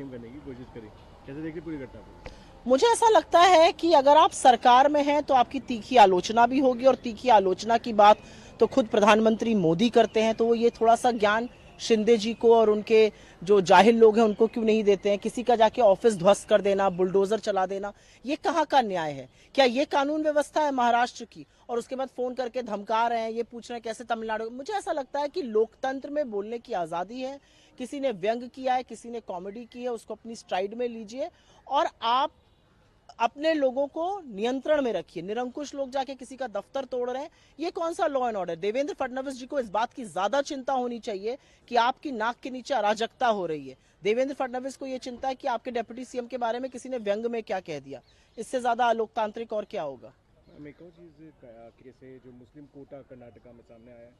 करने की कोशिश करी। कैसे देखिए पूरी घटना को? मुझे ऐसा लगता है कि अगर आप सरकार में हैं तो आपकी तीखी आलोचना भी होगी, और तीखी आलोचना की बात तो खुद प्रधानमंत्री मोदी करते हैं, तो वो ये थोड़ा सा ज्ञान शिंदे जी को और उनके जो जाहिल लोग हैं उनको क्यों नहीं देते हैं? किसी का जाके ऑफिस ध्वस्त कर देना, बुलडोजर चला देना, ये कहाँ का न्याय है? क्या ये कानून व्यवस्था है महाराष्ट्र की? और उसके बाद फोन करके धमका रहे हैं, ये पूछ रहे हैं कैसे तमिलनाडु। मुझे ऐसा लगता है कि लोकतंत्र में बोलने की आजादी है। किसी ने व्यंग किया है, किसी ने कॉमेडी की है, उसको अपनी स्ट्राइड में लीजिए और आप अपने लोगों को नियंत्रण में रखिए। निरंकुश लोग जाके किसी का दफ्तर तोड़ रहे हैं, ये कौन सा law and order? Devendra Fadnavis ji को इस बात की ज्यादा चिंता होनी चाहिए कि आपकी नाक के नीचे अराजकता हो रही है। देवेंद्र फडणवीस को यह चिंता है कि आपके डिप्टी सीएम के बारे में किसी ने व्यंग में क्या कह दिया। इससे ज्यादा लोकतांत्रिक और क्या होगा? एक और चीज़ कैसे जो मुस्लिम कोटा कर्नाटका में सामने आया है,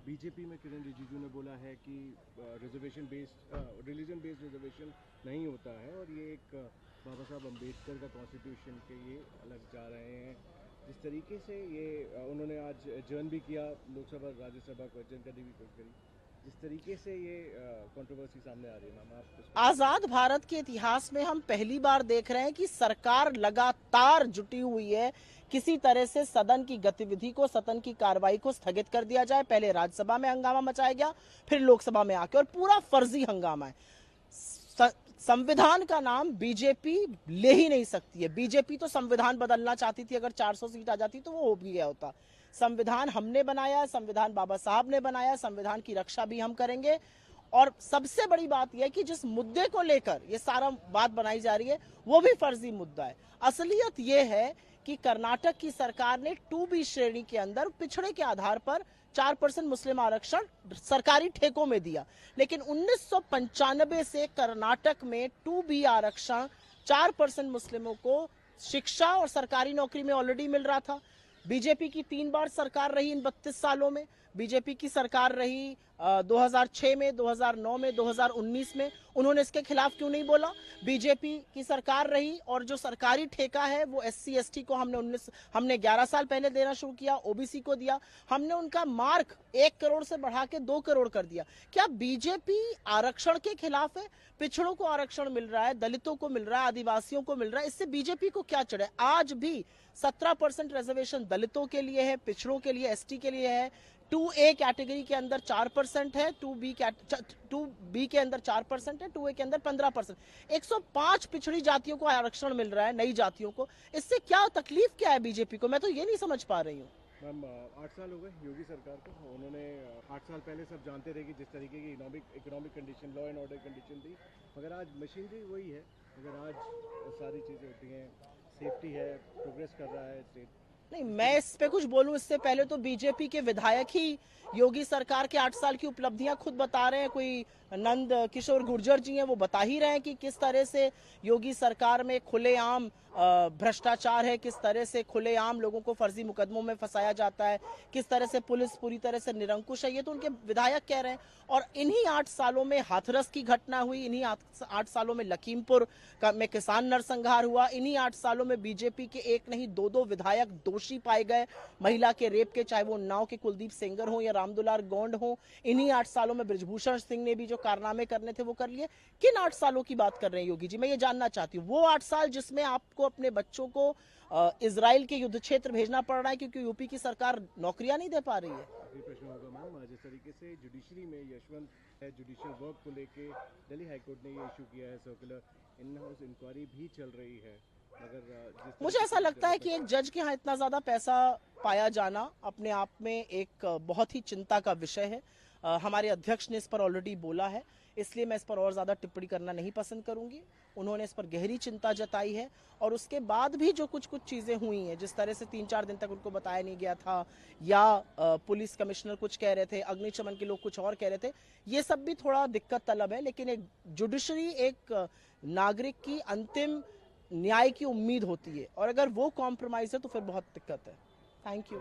बीजेपी में किरण रिजिजू ने बोला है कि reservation based religion based reservation नहीं होता है, और ये एक बाबा साहब अम्बेडकर का कॉन्स्टिट्यूशन के ये अलग जा रहे हैं। जिस तरीके से ये उन्होंने आज एडजर्न भी किया, लोकसभा राज्यसभा को एडजर्न करने की कोशिश करी, जिस तरीके से ये कंट्रोवर्सी सामने आ रही है, मैम आप आजाद भारत के इतिहास में हम पहली बार देख रहे हैं कि सरकार लगातार जुटी हुई है किसी तरह से सदन की गतिविधि को, सदन की कार्रवाई को स्थगित कर दिया जाए। पहले राज्यसभा में हंगामा मचाया गया, फिर लोकसभा में आके, और पूरा फर्जी हंगामा है। संविधान का नाम बीजेपी ले ही नहीं सकती है। बीजेपी तो संविधान बदलना चाहती थी, अगर 400 सीट आ जाती तो वो हो भी गया होता। संविधान हमने बनाया, संविधान बाबा साहब ने बनाया, संविधान की रक्षा भी हम करेंगे। और सबसे बड़ी बात यह कि जिस मुद्दे को लेकर ये सारा बात बनाई जा रही है वो भी फर्जी मुद्दा है। असलियत यह है कि कर्नाटक की सरकार ने 2B श्रेणी के अंदर पिछड़े के आधार पर 4% मुस्लिम आरक्षण सरकारी ठेकों में दिया, लेकिन 1995 से कर्नाटक में 2B आरक्षण 4% मुस्लिमों को शिक्षा और सरकारी नौकरी में ऑलरेडी मिल रहा था। बीजेपी की 3 बार सरकार रही इन 32 सालों में। बीजेपी की सरकार रही 2006 में, 2009 में, 2019 में। उन्होंने इसके खिलाफ क्यों नहीं बोला? बीजेपी की सरकार रही और जो सरकारी ठेका है वो SC ST को हमने 11 साल पहले देना शुरू किया, OBC को दिया। हमने उनका मार्क 1 करोड़ से बढ़ा के 2 करोड़ कर दिया। क्या बीजेपी आरक्षण के खिलाफ है? पिछड़ों को आरक्षण मिल रहा है, दलितों को मिल रहा है, आदिवासियों को मिल रहा है, इससे बीजेपी को क्या चढ़े? आज भी 17% रिजर्वेशन दलितों के लिए है, पिछड़ों के लिए, ST के लिए है। 2A कैटेगरी के अंदर 4% है, 2B के अंदर 4% है, 2A के अंदर 15%। 105 पिछड़ी जातियों को आरक्षण मिल रहा है, नई जातियों को। इससे क्या तकलीफ क्या है बीजेपी को? मैं तो ये नहीं समझ पा रही हूँ। मैम 8 साल हो गए योगी सरकार को। उन्होंने 8 साल पहले सब जानते रहे कि जिस तरीके की economic condition, law and order condition थी, मगर आज मशीनरी वही है। मगर आज सारी चीज़ें होती हैं, सेफ्टी है, प्रोग्रेस कर रहा है स्टेट। नहीं, मैं इस पे कुछ बोलूं इससे पहले तो बीजेपी के विधायक ही योगी सरकार के 8 साल की उपलब्धियां खुद बता रहे हैं। कोई नंद किशोर गुर्जर जी हैं, वो बता ही रहे हैं कि किस तरह से योगी सरकार में खुलेआम भ्रष्टाचार है, किस तरह से खुलेआम लोगों को फर्जी मुकदमों में फंसाया जाता है, किस तरह से पुलिस पूरी तरह से निरंकुश है। ये तो उनके विधायक कह रहे हैं। और इन्हीं 8 सालों में हाथरस की घटना हुई, इन्हीं 8 सालों में लखीमपुर में किसान नरसंहार हुआ, इन्हीं 8 सालों में बीजेपी के एक नहीं 2 विधायक दोषी पाए गए महिला के रेप के, चाहे वो उन्नाव के कुलदीप सेंगर हो या रामदुलार गोंड हो। इन्हीं 8 सालों में बृजभूषण सिंह ने भी जो कारनामे करने थे वो कर लिए। किन 8 सालों की बात कर रहे हैं योगी जी? मैं ये जानना चाहती हूँ। वो 8 साल जिसमें आपको अपने बच्चों को इजराइल के युद्ध क्षेत्र भेजना पड़ रहा है क्योंकि यूपी की सरकार नौकरियां नहीं दे पा रही है। आखिरी प्रश्न होगा मैम, जिस तरीके से जुडिशरी में यशवंत है, जुडिशियल वर्क को लेके दिल्ली हाईकोर्ट ने ये इशू किया है सर्कुलर, इन हाउस इंक्वायरी भी चल रही है, मगर मुझे ऐसा लगता है कि एक जज के यहाँ इतना ज्यादा पैसा पाया जाना अपने आप में एक बहुत ही चिंता का विषय है। हमारे अध्यक्ष ने इस पर ऑलरेडी बोला है, इसलिए मैं इस पर और ज्यादा टिप्पणी करना नहीं पसंद करूंगी। उन्होंने इस पर गहरी चिंता जताई है और उसके बाद भी जो कुछ चीजें हुई हैं, जिस तरह से 3-4 दिन तक उनको बताया नहीं गया था, या पुलिस कमिश्नर कुछ कह रहे थे, अग्निशमन के लोग कुछ और कह रहे थे, ये सब भी थोड़ा दिक्कत तलब है। लेकिन एक जुडिशरी एक नागरिक की अंतिम न्याय की उम्मीद होती है, और अगर वो कॉम्प्रोमाइज है तो फिर बहुत दिक्कत है। Thank you.